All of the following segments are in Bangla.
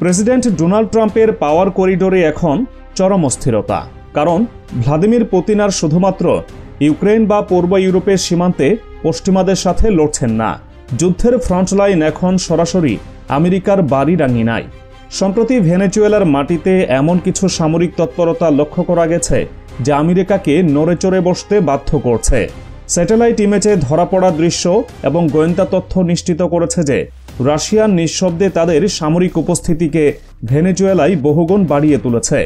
প্রেসিডেন্ট ডোনাল্ড ট্রাম্পের পাওয়ার করিডোরে এখন চরম অস্থিরতা। কারণ ভ্লাদিমির পুতিন আর শুধুমাত্র ইউক্রেন বা পূর্ব ইউরোপের সীমান্তে পশ্চিমাদের সাথে লড়ছেন না, যুদ্ধের ফ্রন্টলাইন এখন সরাসরি আমেরিকার বাড়ির আঙিনায়। সম্প্রতি ভেনেজুয়েলার মাটিতে এমন কিছু সামরিক তৎপরতা লক্ষ্য করা গেছে যা আমেরিকাকে নড়েচড়ে বসতে বাধ্য করছে। স্যাটেলাইট ইমেজে ধরা পড়া দৃশ্য এবং গোয়েন্দা তথ্য নিশ্চিত করেছে যে রাশিয়ান নিঃশব্দে তাদের সামরিক উপস্থিতিকে ভেনেজুয়েলায় বহুগুণ বাড়িয়ে তুলেছে।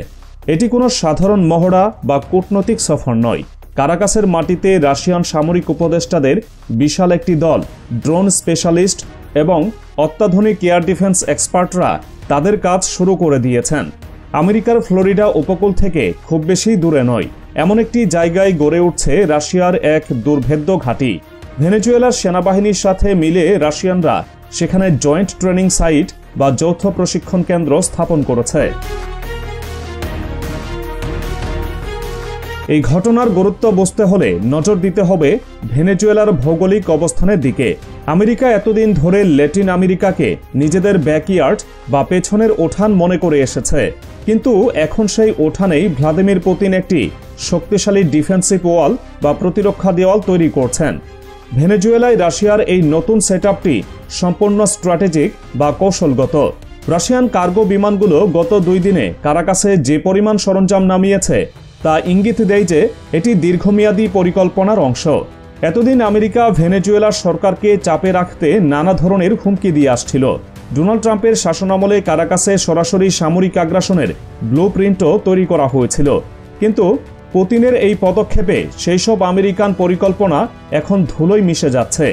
এটি কোনো সাধারণ মহড়া বা কূটনৈতিক সফর নয়। কারাকাসের মাটিতে রাশিয়ান সামরিক উপদেষ্টাদের বিশাল একটি দল, ড্রোন স্পেশালিস্ট এবং অত্যাধুনিক এয়ার ডিফেন্স এক্সপার্টরা তাদের কাজ শুরু করে দিয়েছেন। আমেরিকার ফ্লোরিডা উপকূল থেকে খুব বেশি দূরে নয় এমন একটি জায়গায় গড়ে উঠছে রাশিয়ার এক দুর্ভেদ্য ঘাঁটি। ভেনেজুয়েলার সেনাবাহিনীর সাথে মিলে রাশিয়ানরা সেখানে জয়েন্ট ট্রেনিং সাইট বা যৌথ প্রশিক্ষণ কেন্দ্র স্থাপন করেছে। এই ঘটনার গুরুত্ব বুঝতে হলে নজর দিতে হবে ভেনেজুয়েলার ভৌগোলিক অবস্থানের দিকে। আমেরিকা এতদিন ধরে ল্যাটিন আমেরিকাকে নিজেদের ব্যাকইয়ার্ড বা পেছনের উঠান মনে করে এসেছে, কিন্তু এখন সেই উঠানেই ভ্লাদিমির পুতিন একটি শক্তিশালী ডিফেন্সিভ ওয়াল বা প্রতিরক্ষা দেওয়াল তৈরি করছেন। ভেনেজুয়েলায় রাশিয়ার এই নতুন সেটআপটি সম্পূর্ণ স্ট্র্যাটেজিক বা কৌশলগত। রাশিয়ান কার্গো বিমানগুলো গত 2 দিনে কারাকাসে যে পরিমাণ সরঞ্জাম নামিয়েছে তা ইঙ্গিত দেয় যে এটি দীর্ঘমেয়াদী পরিকল্পনার অংশ। এতদিন আমেরিকা ভেনেজুয়েলার সরকারকে চাপে রাখতে নানা ধরনের হুমকি দিয়ে আসছিল। ডোনাল্ড ট্রাম্পের শাসনামলে কারাকাসে সরাসরি সামরিক আগ্রাসনের ব্লুপ্রিন্টও তৈরি করা হয়েছিল, কিন্তু পুতিনের এই পদক্ষেপে সেই সব আমেরিকান পরিকল্পনা এখন ধুলোয় মিশে যাচ্ছে।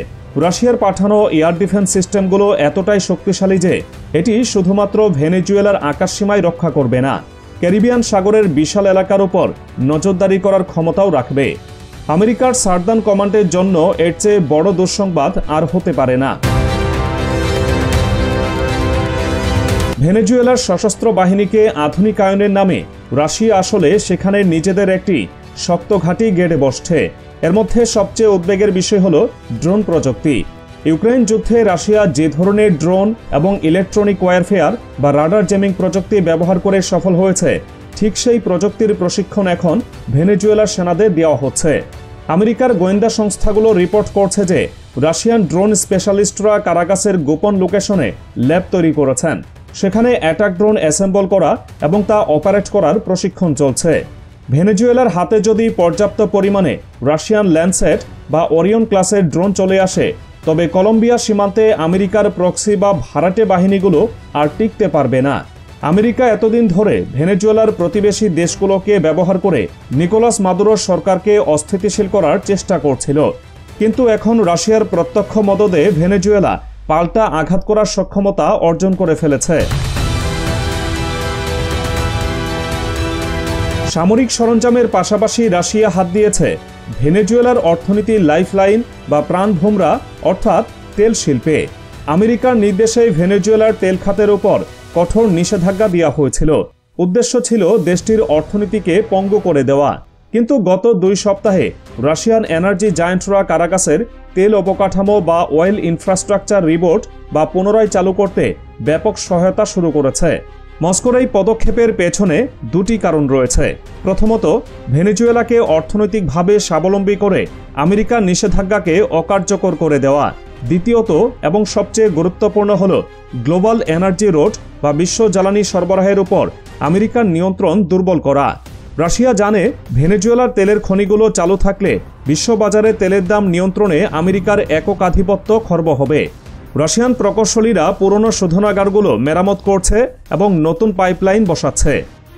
রাশিয়ার পাঠানো এয়ার ডিফেন্স সিস্টেমগুলো এতটাই শক্তিশালী যে এটি শুধুমাত্র ভেনেজুয়েলার আকাশসীমায় রক্ষা করবে না, ক্যারিবিয়ান সাগরের বিশাল এলাকার উপর নজরদারি করার ক্ষমতাও রাখবে। আমেরিকার সার্দার্ন কমান্ডের জন্য এর চেয়ে বড় দুঃসংবাদ আর হতে পারে না। ভেনেজুয়েলার সশস্ত্র বাহিনীকে আধুনিকায়নের নামে রাশিয়া আসলে সেখানে নিজেদের একটি শক্ত ঘাঁটি গেড়ে বসছে। এর মধ্যে সবচেয়ে উদ্বেগের বিষয় হল ড্রোন প্রযুক্তি। ইউক্রেন যুদ্ধে রাশিয়া যে ধরনের ড্রোন এবং ইলেকট্রনিক ওয়ারফেয়ার বা রাডার জেমিং প্রযুক্তি ব্যবহার করে সফল হয়েছে, ঠিক সেই প্রযুক্তির প্রশিক্ষণ এখন ভেনেজুয়েলার সেনাদের দেওয়া হচ্ছে। আমেরিকার গোয়েন্দা সংস্থাগুলো রিপোর্ট করছে যে রাশিয়ান ড্রোন স্পেশালিস্টরা কারাকাসের গোপন লোকেশনে ল্যাব তৈরি করেছেন। সেখানে অ্যাটাক ড্রোন অ্যাসেম্বল করা এবং তা অপারেট করার প্রশিক্ষণ চলছে। ভেনেজুয়েলার হাতে যদি পর্যাপ্ত পরিমাণে রাশিয়ান ল্যান্ডসেট বা ওরিয়ন ক্লাসের ড্রোন চলে আসে, তবে কলম্বিয়া সীমান্তে আমেরিকার প্রক্সি বা ভাড়াটে বাহিনীগুলো আর টিকতে পারবে না। আমেরিকা এতদিন ধরে ভেনেজুয়েলার প্রতিবেশী দেশগুলোকে ব্যবহার করে নিকোলাস মাদুরোর সরকারকে অস্থিতিশীল করার চেষ্টা করছিল, কিন্তু এখন রাশিয়ার প্রত্যক্ষ মদদে ভেনেজুয়েলা পাল্টা আঘাত করার সক্ষমতা অর্জন করে ফেলেছে। সামরিক সরঞ্জামের পাশাপাশি রাশিয়া হাত দিয়েছে ভেনেজুয়েলার অর্থনীতির লাইফলাইন বা প্রাণভোমরা অর্থাৎ তেল শিল্পে। আমেরিকার নির্দেশে ভেনেজুয়েলার তেল খাতের উপর কঠোর নিষেধাজ্ঞা দেওয়া হয়েছিল। উদ্দেশ্য ছিল দেশটির অর্থনীতিকে পঙ্গু করে দেওয়া, কিন্তু গত 2 সপ্তাহে রাশিয়ান এনার্জি জায়ান্টরা কারাকাসের তেল অবকাঠামো বা অয়েল ইনফ্রাস্ট্রাকচার রিবোট বা পুনরায় চালু করতে ব্যাপক সহায়তা শুরু করেছে। মস্কোর এই পদক্ষেপের পেছনে 2টি কারণ রয়েছে। প্রথমত, ভেনেজুয়েলাকে অর্থনৈতিকভাবে স্বাবলম্বী করে আমেরিকার নিষেধাজ্ঞাকে অকার্যকর করে দেওয়া। দ্বিতীয়ত এবং সবচেয়ে গুরুত্বপূর্ণ হল গ্লোবাল এনার্জি রোড বা বিশ্ব জ্বালানি সরবরাহের উপর আমেরিকার নিয়ন্ত্রণ দুর্বল করা। রাশিয়া জানে ভেনেজুয়েলার তেলের খনিগুলো চালু থাকলে বিশ্ববাজারে তেলের দাম নিয়ন্ত্রণে আমেরিকার একক আধিপত্য খর্ব হবে। রাশিয়ান প্রকৌশলীরা পুরনো শোধনাগারগুলো মেরামত করছে এবং নতুন পাইপলাইন বসাচ্ছে।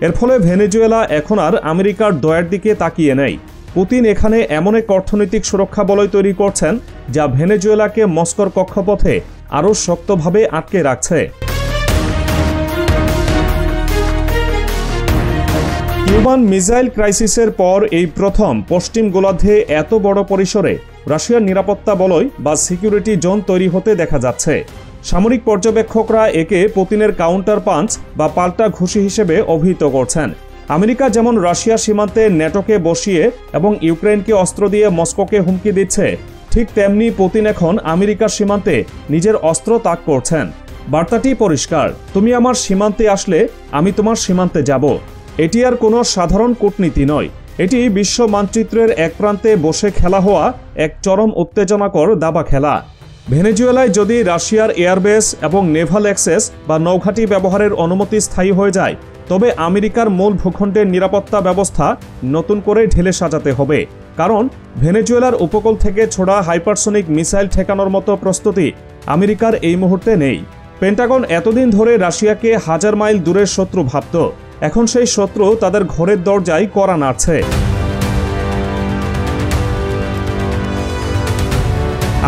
এর ফলে ভেনেজুয়েলা এখন আর আমেরিকার দয়ার দিকে তাকিয়ে নেই। পুতিন এখানে এমন এক অর্থনৈতিক সুরক্ষা বলয় তৈরি করছেন যা ভেনেজুয়েলাকে মস্কোর কক্ষপথে আরও শক্তভাবে আটকে রাখছে। কিউবান মিসাইল ক্রাইসিসের পর এই প্রথম পশ্চিম গোলার্ধে এত বড় পরিসরে রাশিয়ার নিরাপত্তা বলয় বা সিকিউরিটি জোন তৈরি হতে দেখা যাচ্ছে। সামরিক পর্যবেক্ষকরা একে পুতিনের কাউন্টার পাঞ্চ বা পাল্টা ঘুষি হিসেবে অভিহিত করছেন। আমেরিকা যেমন রাশিয়া সীমান্তে ন্যাটোকে বসিয়ে এবং ইউক্রেনকে অস্ত্র দিয়ে মস্কোকে হুমকি দিচ্ছে, ঠিক তেমনি পুতিন এখন আমেরিকার সীমান্তে নিজের অস্ত্র তাক করছেন। বার্তাটি পরিষ্কার, তুমি আমার সীমান্তে আসলে আমি তোমার সীমান্তে যাব। এটি আর কোনো সাধারণ কূটনীতি নয়, এটি বিশ্ব মানচিত্রের এক প্রান্তে বসে খেলা হওয়া এক চরম উত্তেজনাকর দাবা খেলা। ভেনেজুয়েলায় যদি রাশিয়ার এয়ারবেস এবং নেভাল অ্যাক্সেস বা নৌঘাঁটি ব্যবহারের অনুমতি স্থায়ী হয়ে যায়, তবে আমেরিকার মূল ভূখণ্ডের নিরাপত্তা ব্যবস্থা নতুন করে ঢেলে সাজাতে হবে। কারণ ভেনেজুয়েলার উপকূল থেকে ছোড়া হাইপারসোনিক মিসাইল ঠেকানোর মতো প্রস্তুতি আমেরিকার এই মুহূর্তে নেই। পেন্টাগন এতদিন ধরে রাশিয়াকে 1000 মাইল দূরের শত্রু ভাবত, এখন সেই শত্রু তাদের ঘরের দরজায় কড়া নাড়ছে।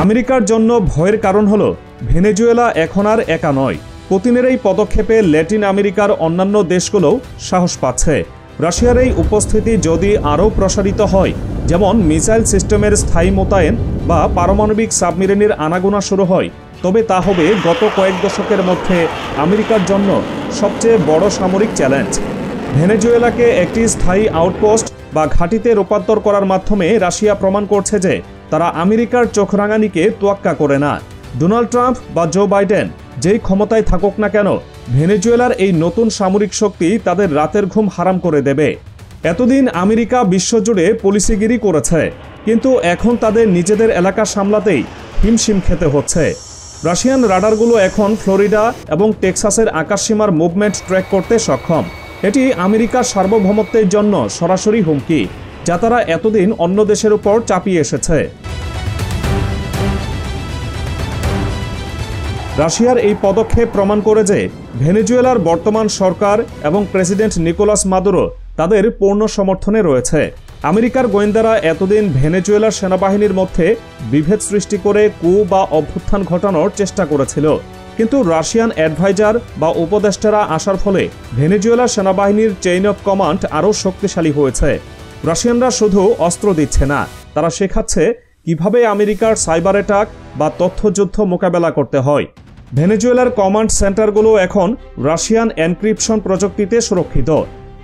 আমেরিকার জন্য ভয়ের কারণ হলো ভেনেজুয়েলা এখন আর একা নয়। পুতিনের এই পদক্ষেপে ল্যাটিন আমেরিকার অন্যান্য দেশগুলোও সাহস পাচ্ছে। রাশিয়ার এই উপস্থিতি যদি আরও প্রসারিত হয়, যেমন মিসাইল সিস্টেমের স্থায়ী মোতায়েন বা পারমাণবিক সাবমেরিনের আনাগোনা শুরু হয়, তবে তা হবে গত কয়েক দশকের মধ্যে আমেরিকার জন্য সবচেয়ে বড় সামরিক চ্যালেঞ্জ। ভেনেজুয়েলাকে একটি স্থায়ী আউটপোস্ট বা ঘাঁটিতে রূপান্তর করার মাধ্যমে রাশিয়া প্রমাণ করছে যে তারা আমেরিকার চোখ রাঙানিকে তোয়াক্কা করে না। ডোনাল্ড ট্রাম্প বা জো বাইডেন যেই ক্ষমতায় থাকুক না কেন, ভেনেজুয়েলার এই নতুন সামরিক শক্তি তাদের রাতের ঘুম হারাম করে দেবে। এতদিন আমেরিকা বিশ্বজুড়ে পলিসিগিরি করেছে, কিন্তু এখন তাদের নিজেদের এলাকা সামলাতেই হিমশিম খেতে হচ্ছে। রাশিয়ান রাডারগুলো এখন ফ্লোরিডা এবং টেক্সাসের আকাশসীমার মুভমেন্ট ট্র্যাক করতে সক্ষম। এটি আমেরিকার সার্বভৌমত্বের জন্য সরাসরি হুমকি, যা তারা এতদিন অন্য দেশের উপর চাপিয়ে এসেছে। রাশিয়ার এই পদক্ষেপ প্রমাণ করে যে ভেনেজুয়েলার বর্তমান সরকার এবং প্রেসিডেন্ট নিকোলাস মাদুরো তাদের পূর্ণ সমর্থনে রয়েছে। আমেরিকার গোয়েন্দারা এতদিন ভেনেজুয়েলার সেনাবাহিনীর মধ্যে বিভেদ সৃষ্টি করে কু বা অভ্যুত্থান ঘটানোর চেষ্টা করেছিল, কিন্তু রাশিয়ান অ্যাডভাইজার বা উপদেষ্টারা আসার ফলে ভেনেজুয়েলার সেনাবাহিনীর চেইন অফ কমান্ড আরও শক্তিশালী হয়েছে। রাশিয়ানরা শুধু অস্ত্র দিচ্ছে না, তারা শেখাচ্ছে কিভাবে আমেরিকার সাইবার অ্যাটাক বা তথ্যযুদ্ধ মোকাবেলা করতে হয়। ভেনেজুয়েলার কমান্ড সেন্টারগুলো এখন রাশিয়ান এনক্রিপশন প্রযুক্তিতে সুরক্ষিত,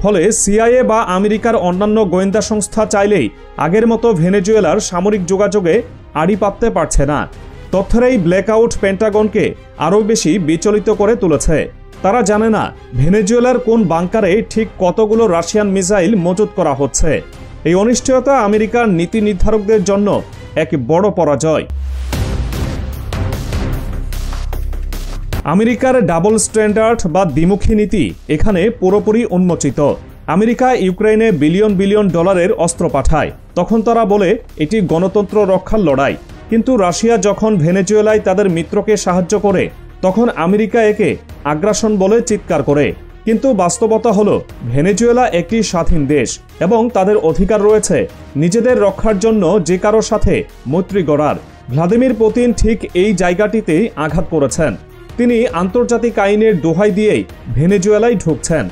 ফলে সিআইএ বা আমেরিকার অন্যান্য গোয়েন্দা সংস্থা চাইলেই আগের মতো ভেনেজুয়েলার সামরিক যোগাযোগে আড়ি পাততে পারছে না। তথ্যের এই ব্ল্যাকআউট পেন্টাগনকে আরও বেশি বিচলিত করে তুলেছে। তারা জানে না ভেনেজুয়েলার কোন বাংকারে ঠিক কতগুলো রাশিয়ান মিসাইল মজুত করা হচ্ছে। এই অনিশ্চয়তা আমেরিকার নীতি নির্ধারকদের জন্য এক বড় পরাজয়। আমেরিকার ডাবল স্ট্যান্ডার্ড বা দ্বিমুখী নীতি এখানে পুরোপুরি উন্মোচিত। আমেরিকা ইউক্রেনে বিলিয়ন বিলিয়ন ডলারের অস্ত্র পাঠায়, তখন তারা বলে এটি গণতন্ত্র রক্ষার লড়াই। কিন্তু রাশিয়া যখন ভেনেজুয়েলায় তাদের মিত্রকে সাহায্য করে, তখন আমেরিকা একে আগ্রাসন বলে চিৎকার করে। কিন্তু বাস্তবতা হলো ভেনেজুয়েলা একটি স্বাধীন দেশ এবং তাদের অধিকার রয়েছে নিজেদের রক্ষার জন্য যে কারো সাথে মৈত্রী গড়ার। ভ্লাদিমির পুতিন ঠিক এই জায়গাটিতেই আঘাত করেছেন। তিনি আন্তর্জাতিক আইনের দোহাই দিয়েই ভেনেজুয়েলায় ঢুকছেন।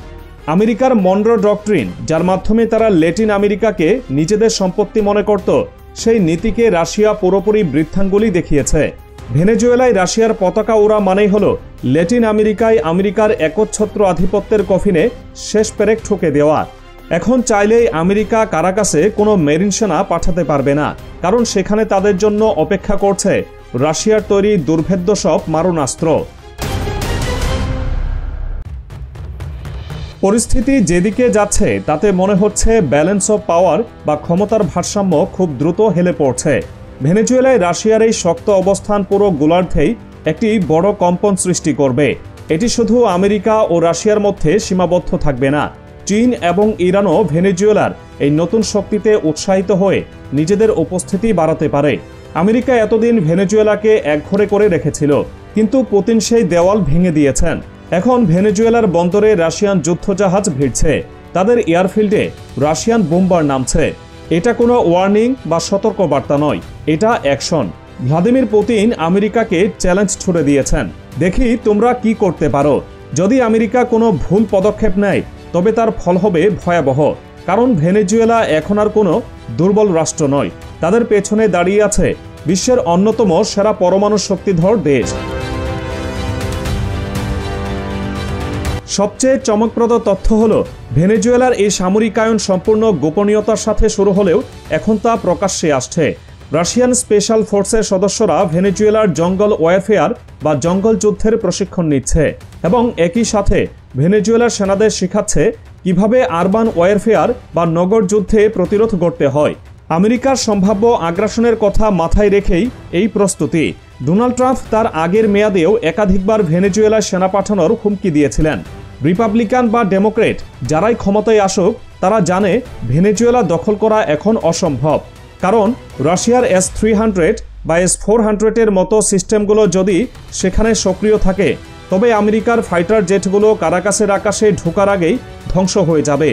আমেরিকার মনরো ডক্ট্রিন, যার মাধ্যমে তারা ল্যাটিন আমেরিকাকে নিজেদের সম্পত্তি মনে করত, সেই নীতিকে রাশিয়া পুরোপুরি বৃদ্ধাঙ্গুলি দেখিয়েছে। ভেনেজুয়েলায় রাশিয়ার পতাকা ওড়া মানেই হল ল্যাটিন আমেরিকায় আমেরিকার একচ্ছত্র আধিপত্যের কফিনে শেষ পেরেক ঠুকে দেওয়া। এখন চাইলেই আমেরিকা কারাকাসে কোনো মেরিন সেনা পাঠাতে পারবে না, কারণ সেখানে তাদের জন্য অপেক্ষা করছে রাশিয়ার তৈরি দুর্ভেদ্য সব মারণাস্ত্র। পরিস্থিতি যেদিকে যাচ্ছে তাতে মনে হচ্ছে ব্যালেন্স অফ পাওয়ার বা ক্ষমতার ভারসাম্য খুব দ্রুত হেলে পড়ছে। ভেনেজুয়েলায় রাশিয়ার এই শক্ত অবস্থান পুরো গোলার্ধেই একটি বড় কম্পন সৃষ্টি করবে। এটি শুধু আমেরিকা ও রাশিয়ার মধ্যে সীমাবদ্ধ থাকবে না, চীন এবং ইরানও ভেনেজুয়েলার এই নতুন শক্তিতে উৎসাহিত হয়ে নিজেদের উপস্থিতি বাড়াতে পারে। আমেরিকা এতদিন ভেনেজুয়েলাকে একঘরে করে রেখেছিল, কিন্তু পুতিন সেই দেওয়াল ভেঙে দিয়েছেন। এখন ভেনেজুয়েলার বন্দরে রাশিয়ান যুদ্ধজাহাজ ভিড়ছে, তাদের এয়ারফিল্ডে রাশিয়ান বোম্বার নামছে। এটা কোনো ওয়ার্নিং বা সতর্ক বার্তা নয়, এটা অ্যাকশন। ভ্লাদিমির পুতিন আমেরিকাকে চ্যালেঞ্জ ছুড়ে দিয়েছেন, দেখি তোমরা কি করতে পারো। যদি আমেরিকা কোনো ভুল পদক্ষেপ নেয়, তবে তার ফল হবে ভয়াবহ। কারণ ভেনেজুয়েলা এখন আর কোনো দুর্বল রাষ্ট্র নয়, তাদের পেছনে দাঁড়িয়ে আছে বিশ্বের অন্যতম সেরা পরমাণু শক্তিধর দেশ। সবচেয়ে চমকপ্রদ তথ্য হলো ভেনেজুয়েলার এই সামরিকায়ন সম্পূর্ণ গোপনীয়তার সাথে শুরু হলেও এখন তা প্রকাশ্যে আসছে। রাশিয়ান স্পেশাল ফোর্সের সদস্যরা ভেনেজুয়েলার জঙ্গল ওয়ারফেয়ার বা জঙ্গল যুদ্ধের প্রশিক্ষণ নিচ্ছে এবং একই সাথে ভেনেজুয়েলার সেনাদের শেখাচ্ছে কিভাবে আরবান ওয়ারফেয়ার বা নগর যুদ্ধে প্রতিরোধ গড়তে হয়। আমেরিকার সম্ভাব্য আগ্রাসনের কথা মাথায় রেখেই এই প্রস্তুতি। ডোনাল্ড ট্রাম্প তার আগের মেয়াদেও একাধিকবার ভেনেজুয়েলায় সেনা পাঠানোর হুমকি দিয়েছিলেন। রিপাবলিকান বা ডেমোক্রেট যারাই ক্ষমতায় আসুক তারা জানে ভেনেজুয়েলা দখল করা এখন অসম্ভব, কারণ রাশিয়ার S-300 বা S-400-এর মতো সিস্টেমগুলো যদি সেখানে সক্রিয় থাকে তবে আমেরিকার ফাইটার জেটগুলো কারাকাসের আকাশে ঢোকার আগেই ধ্বংস হয়ে যাবে।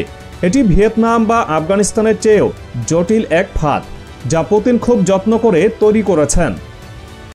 এটি ভিয়েতনাম বা আফগানিস্তানের চেয়েও জটিল এক ফাঁদ, যা পুতিন খুব যত্ন করে তৈরি করেছেন।